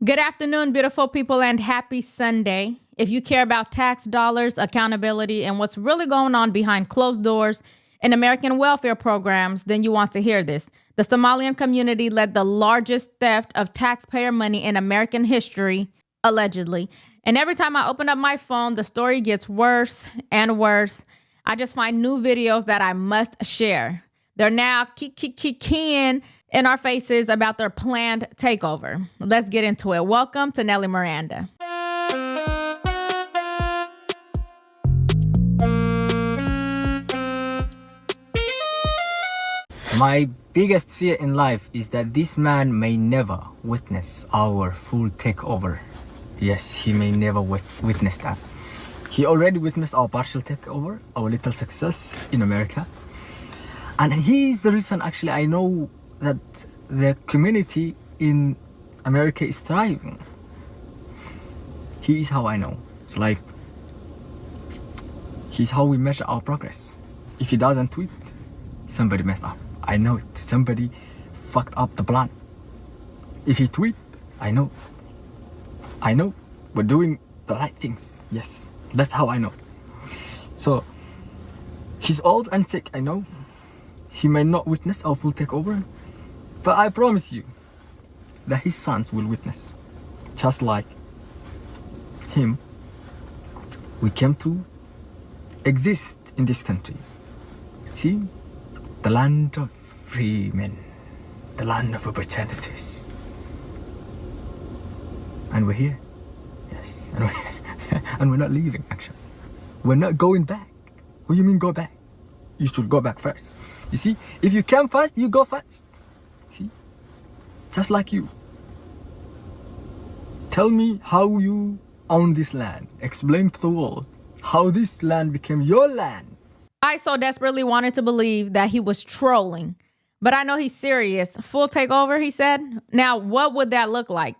Good afternoon, beautiful people, and happy Sunday. If you care about tax dollars, accountability, and what's really going on behind closed doors in American welfare programs, then you want to hear this. The Somalian community led the largest theft of taxpayer money in American history, allegedly. And every time I open up my phone, the story gets worse and worse. I just find new videos that I must share. They're now keying in our faces about their planned takeover. Let's get into it. Welcome to Nelly Miranda. My biggest fear in life is that this man may never witness our full takeover. Yes, he may never witness that. He already witnessed our partial takeover, our little success in America. And he is the reason actually I know that the community in America is thriving. He is how I know. It's like, he's how we measure our progress. If he doesn't tweet, somebody messed up. I know it. Somebody fucked up the plan. If he tweet, I know. We're doing the right things. Yes, that's how I know. So, he's old and sick, I know. He may not witness our full takeover, but I promise you that his sons will witness. Just like him, we came to exist in this country. See? The land of free men, the land of opportunities. And we're here. Yes. And we're not leaving, actually. We're not going back. What do you mean go back? You should go back first. You see, if you come fast, you go fast. See? Just like you. Tell me how you own this land. Explain to the world how this land became your land. I so desperately wanted to believe that he was trolling, but I know he's serious. Full takeover, he said. Now, what would that look like?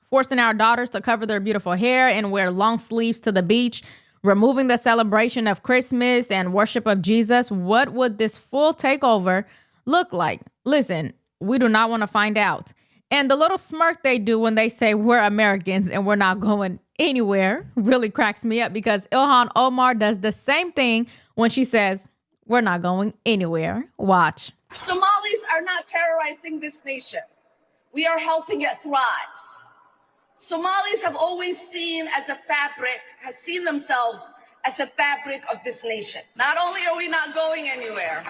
Forcing our daughters to cover their beautiful hair and wear long sleeves to the beach, removing the celebration of Christmas and worship of Jesus. What would this full takeover look like? Listen, we do not want to find out. And the little smirk they do when they say we're Americans and we're not going anywhere really cracks me up, because Ilhan Omar does the same thing when she says we're not going anywhere. Watch. Somalis are not terrorizing this nation. We are helping it thrive. Somalis have always seen themselves as a fabric of this nation. Not only are we not going anywhere,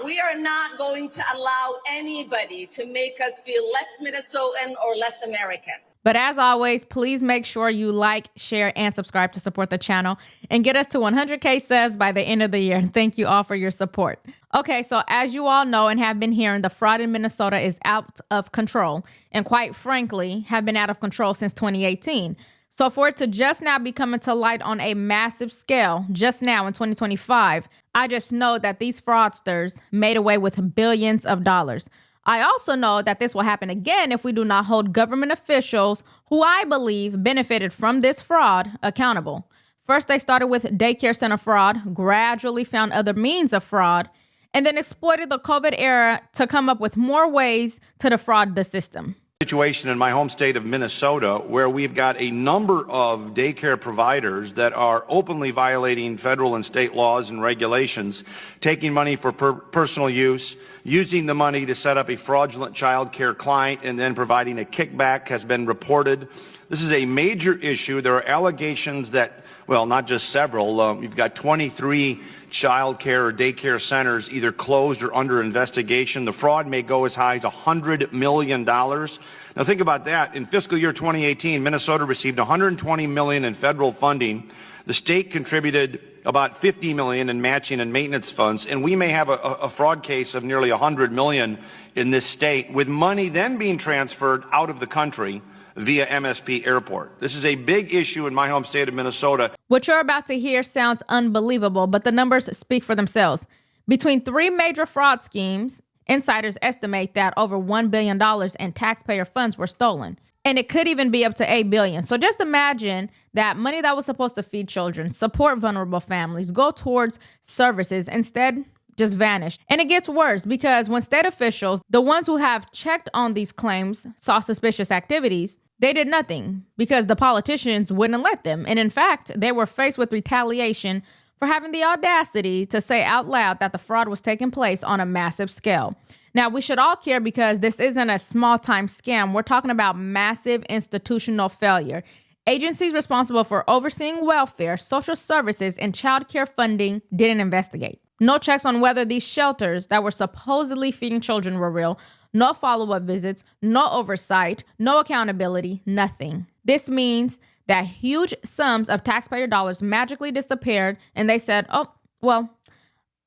we are not going to allow anybody to make us feel less Minnesotan or less American. But as always, please make sure you like, share, and subscribe to support the channel and get us to 100K subs by the end of the year. Thank you all for your support. Okay, so as you all know and have been hearing, the fraud in Minnesota is out of control, and quite frankly, have been out of control since 2018. So for it to just now be coming to light on a massive scale, just now in 2025, I just know that these fraudsters made away with billions of dollars. I also know that this will happen again if we do not hold government officials who I believe benefited from this fraud accountable. First, they started with daycare center fraud, gradually found other means of fraud, and then exploited the COVID era to come up with more ways to defraud the system. Situation in my home state of Minnesota where we've got a number of daycare providers that are openly violating federal and state laws and regulations, taking money for personal use, using the money to set up a fraudulent child care client, and then providing a kickback has been reported. This is a major issue. There are allegations that, well, not just several, you've got 23 child care or daycare centers either closed or under investigation. The fraud may go as high as $100 million. Now think about that. In fiscal year 2018, Minnesota received $120 million in federal funding. The state contributed about $50 million in matching and maintenance funds, and we may have a fraud case of nearly $100 million in this state, with money then being transferred out of the country via MSP Airport. This is a big issue in my home state of Minnesota. What you're about to hear sounds unbelievable, but the numbers speak for themselves. Between three major fraud schemes, insiders estimate that over $1 billion in taxpayer funds were stolen. And it could even be up to $8 billion. So just imagine that money that was supposed to feed children, support vulnerable families, go towards services. Instead, just vanished. And it gets worse because when state officials, the ones who have checked on these claims, saw suspicious activities, they did nothing because the politicians wouldn't let them. And in fact, they were faced with retaliation for having the audacity to say out loud that the fraud was taking place on a massive scale. Now, we should all care because this isn't a small-time scam. We're talking about massive institutional failure. Agencies responsible for overseeing welfare, social services, and child care funding didn't investigate. No checks on whether these shelters that were supposedly feeding children were real. No follow-up visits, no oversight, no accountability, nothing. This means that huge sums of taxpayer dollars magically disappeared, and they said, oh, well,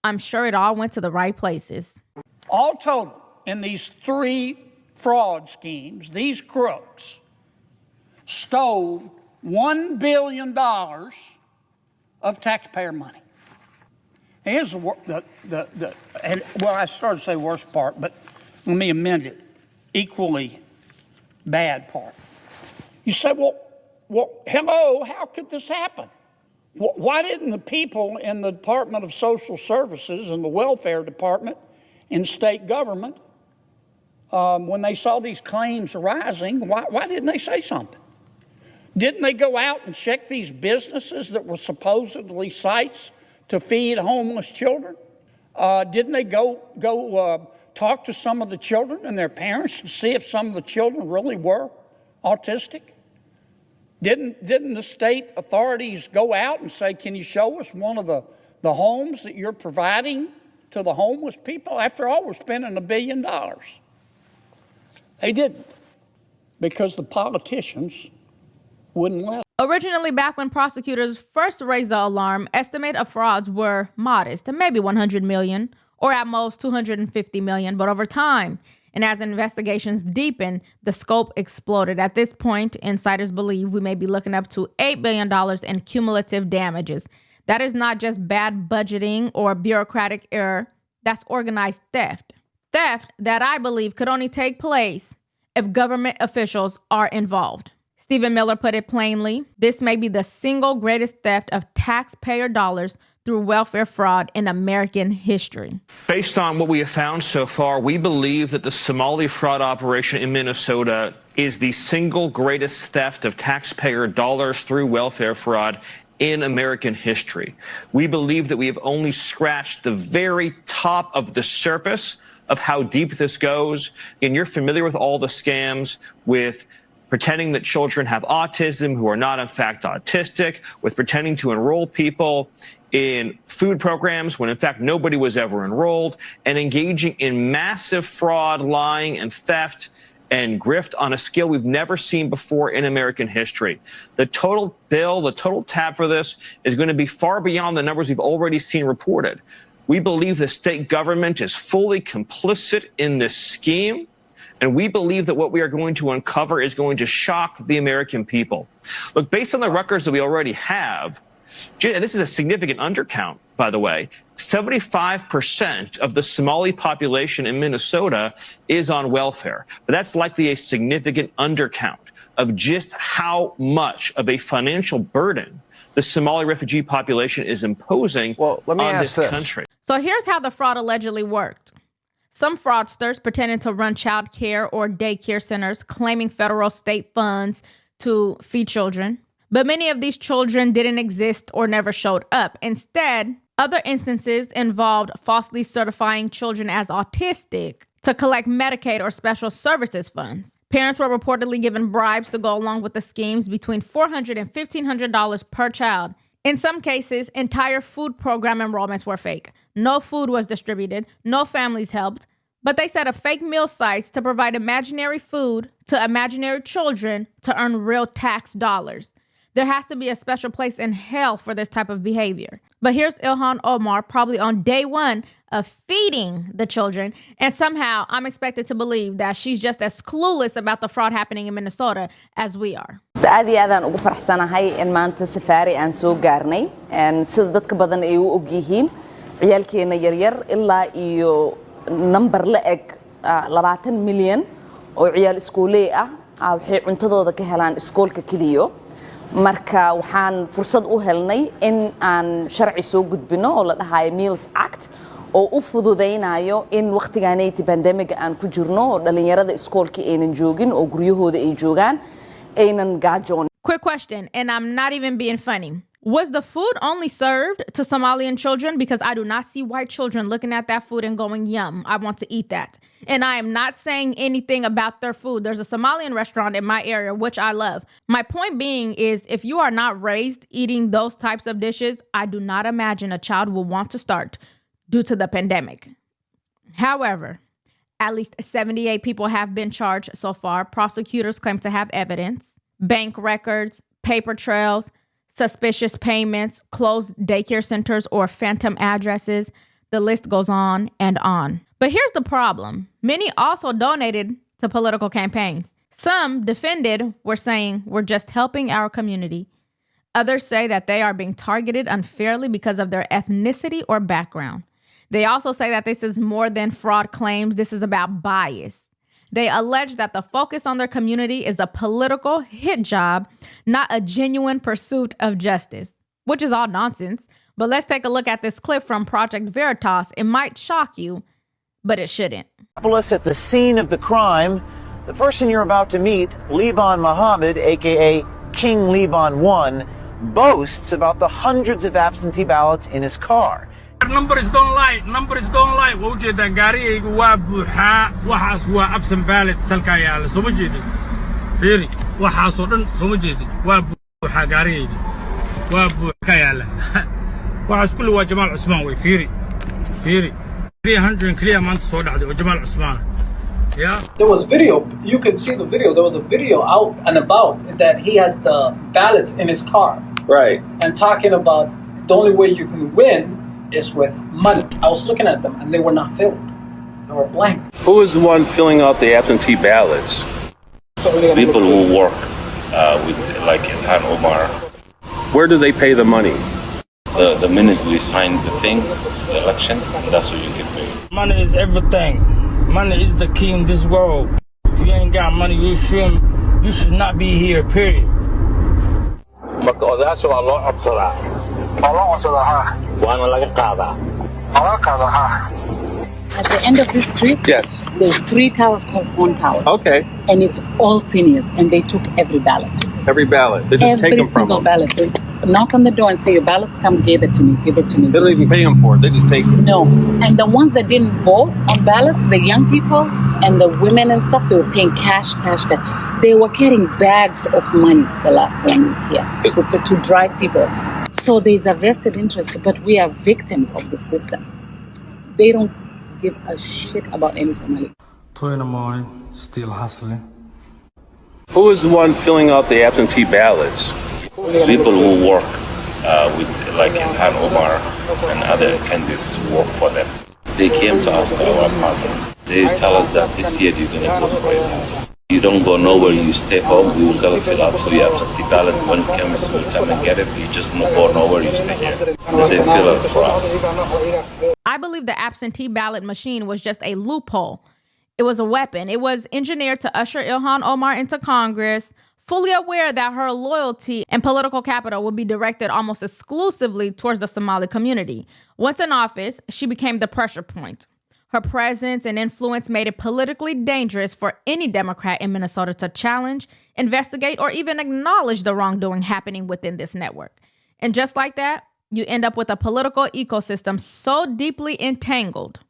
I'm sure it all went to the right places. All total, in these 3 fraud schemes, these crooks stole $1 billion of taxpayer money. Here's I started to say worst part, but let me amend it. Equally bad part. You say, well, hello, how could this happen? Why didn't the people in the Department of Social Services and the Welfare Department in state government, when they saw these claims arising, why didn't they say something? Didn't they go out and check these businesses that were supposedly sites to feed homeless children? Didn't they go talk to some of the children and their parents to see if some of the children really were autistic? Didn't the state authorities go out and say, can you show us one of the homes that you're providing to the homeless people? After all, we're spending $1 billion. They didn't, because the politicians wouldn't let them. Originally, back when prosecutors first raised the alarm, estimate of frauds were modest, maybe 100 million, or at most 250 million. But over time, and as investigations deepened, the scope exploded. At this point, insiders believe we may be looking up to $8 billion in cumulative damages. That is not just bad budgeting or bureaucratic error. That's organized theft. Theft that I believe could only take place if government officials are involved. Stephen Miller put it plainly, this may be the single greatest theft of taxpayer dollars through welfare fraud in American history. Based on what we have found so far, we believe that the Somali fraud operation in Minnesota is the single greatest theft of taxpayer dollars through welfare fraud in American history. We believe that we have only scratched the very top of the surface of how deep this goes. And you're familiar with all the scams with pretending that children have autism who are not in fact autistic, with pretending to enroll people in food programs when in fact nobody was ever enrolled, and engaging in massive fraud, lying, and theft and grift on a scale we've never seen before in American history. The total bill, the total tab for this is going to be far beyond the numbers we've already seen reported. We believe the state government is fully complicit in this scheme, and we believe that what we are going to uncover is going to shock the American people. Look, based on the records that we already have, and this is a significant undercount, by the way, 75% of the Somali population in Minnesota is on welfare. But that's likely a significant undercount of just how much of a financial burden the Somali refugee population is imposing on this country. So here's how the fraud allegedly worked. Some fraudsters pretending to run child care or daycare centers, claiming federal state funds to feed children. But many of these children didn't exist or never showed up. Instead, other instances involved falsely certifying children as autistic to collect Medicaid or special services funds. Parents were reportedly given bribes to go along with the schemes between $400 and $1,500 per child. In some cases, entire food program enrollments were fake. No food was distributed, no families helped, but they set up fake meal sites to provide imaginary food to imaginary children to earn real tax dollars. There has to be a special place in hell for this type of behavior. But here's Ilhan Omar, probably on day one of feeding the children, and somehow I'm expected to believe that she's just as clueless about the fraud happening in Minnesota as we are. aad iyo aad aan ugu faraxsanahay in maanta safari aan soo gaarnay sida dadka badan ay u og yihiin ciyaalkeena yaryar ilaa iyo number la eg 20 milyan oo ciyaal iskuuley ah waxay cuntadooda ka helaan iskoolka kaliya marka waxaan fursad u helnay in aan sharci soo gudbino oo la dhahayo Meals Act oo u fududeynayo in waqtigaanayti pandemic aan ku jirno oo dhalinyarada iskoolkii aynan joogin oo guryahooda ay joogaan aynan gaajoon. Quick question, and I'm not even being funny. Was the food only served to Somalian children? Because I do not see white children looking at that food and going, yum, I want to eat that. And I am not saying anything about their food. There's a Somalian restaurant in my area, which I love. My point being is if you are not raised eating those types of dishes, I do not imagine a child will want to start due to the pandemic. However, at least 78 people have been charged so far. Prosecutors claim to have evidence, bank records, paper trails, suspicious payments, closed daycare centers, or phantom addresses. The list goes on and on. But here's the problem. Many also donated to political campaigns. Some defended were saying, we're just helping our community. Others say that they are being targeted unfairly because of their ethnicity or background. They also say that this is more than fraud claims. This is about bias. They allege that the focus on their community is a political hit job, not a genuine pursuit of justice, which is all nonsense. But let's take a look at this clip from Project Veritas. It might shock you, but it shouldn't. At the scene of the crime, the person you're about to meet, Liban Mohammed, aka King Liban 1, boasts about the hundreds of absentee ballots in his car. Numbers don't lie. Wajida gaarigaygu waa buuxaa waxaas waa absent ballot salka yaala soo ma jeedin fiiri waxaas oo dhan soo ma jeedin waa buuxaa gaarigaygu waa buuxa yaala waxaas kullu waa Jamaal Cusmaan way fiiri 300 clear maanta soo dhacday oo Jamaal Cusmaan. Yeah, there was video. You can see the video. There was a video out and about that he has the ballots in his car. Right. And talking about the only way you can win is with money. I was looking at them and they were not filled. They were blank. Who is the one filling out the absentee ballots? People who work with like Ilhan Omar. Where do they pay the money? The minute we sign the thing, the election, that's what you get paid. Money is everything. Money is the key in this world. If you ain't got money, you should not be here, period. Marka odayaasha waa loo codsadaa. Waana laga qaadaa. At the end of this street, Yes. there's 3 towers called Horn Towers. Okay. And it's all seniors, and they took every ballot. Every ballot. They just take them from Every single them. ballot. They knock on the door and say, your ballots, come give it to me, give it to me. They don't even pay them for it. They just take it. No. And the ones that didn't vote on ballots, the young people and the women and stuff, they were paying cash. They were getting bags of money the last 1 week here to drive people. So there's a vested interest, but we are victims of the system. They don't give a shit about any Somali. 2 in the morning, still hustling. Who is the one filling out the absentee ballots? People who work with like Ilhan Omar and other candidates who work for them. They came to us to our apartments. They tell us that this year you're going to vote for Ilhan. You don't go nowhere, you stay home, we will tell you fill up for your absentee ballot. When it comes, we'll come and get it. You just don't go nowhere, you stay here. They fill up for us. I believe the absentee ballot machine was just a loophole. It was a weapon. It was engineered to usher Ilhan Omar into Congress, fully aware that her loyalty and political capital would be directed almost exclusively towards the Somali community. Once in office, she became the pressure point. Her presence and influence made it politically dangerous for any Democrat in Minnesota to challenge, investigate, or even acknowledge the wrongdoing happening within this network. And just like that, you end up with a political ecosystem so deeply entangled,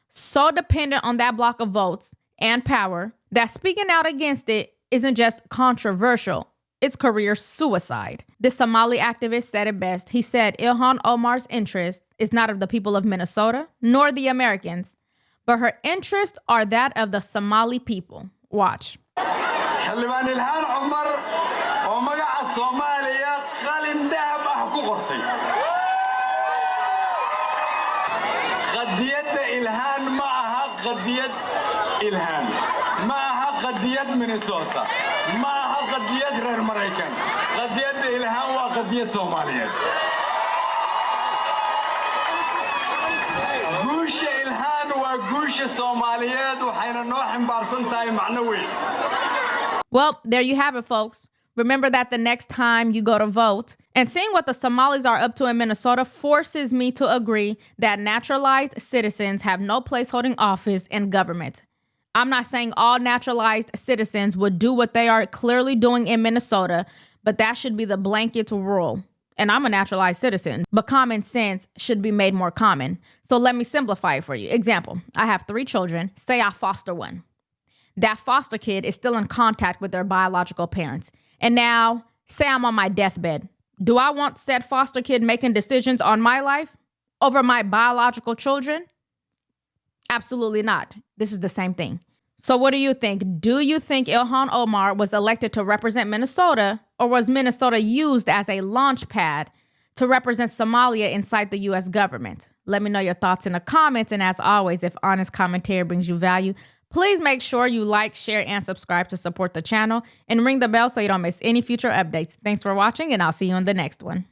so dependent on that block of votes and power, that speaking out against it isn't just controversial, it's career suicide. This Somali activist said it best. He said Ilhan Omar's interest is not of the people of Minnesota, nor the Americans, but her interests are that of the Somali people. Watch. xildhibaan Ilhan Omar oo magaca Soomaaliya qalin dahab ah ku qortay. Qadiyadda Ilhan ma aha qadiyad Ilhan. Ma aha qadiyad Minnesota. Ma aha qadiyad reer Mareykan. Qadiyadda Ilhan waa qadiyad Soomaaliyeed. Guusha Ilhan waa guusha Soomaaliyeed waxayna noo ximbaarsan tahay macno weyn. Well, there you have it, folks. Remember that the next time you go to vote. And seeing what the Somalis are up to in Minnesota forces me to agree that naturalized citizens have no place holding office in government. I'm not saying all naturalized citizens would do what they are clearly doing in Minnesota, but that should be the blanket rule. And I'm a naturalized citizen, but common sense should be made more common. So let me simplify it for you. Example, I have 3 children. Say I foster one. That foster kid is still in contact with their biological parents. And now, say I'm on my deathbed. Do I want said foster kid making decisions on my life over my biological children? Absolutely not. This is the same thing. So what do you think? Do you think Ilhan Omar was elected to represent Minnesota, or was Minnesota used as a launch pad to represent Somalia inside the U.S. government? Let me know your thoughts in the comments. And as always, if honest commentary brings you value, please make sure you like, share, and subscribe to support the channel, and ring the bell so you don't miss any future updates. Thanks for watching, and I'll see you in the next one.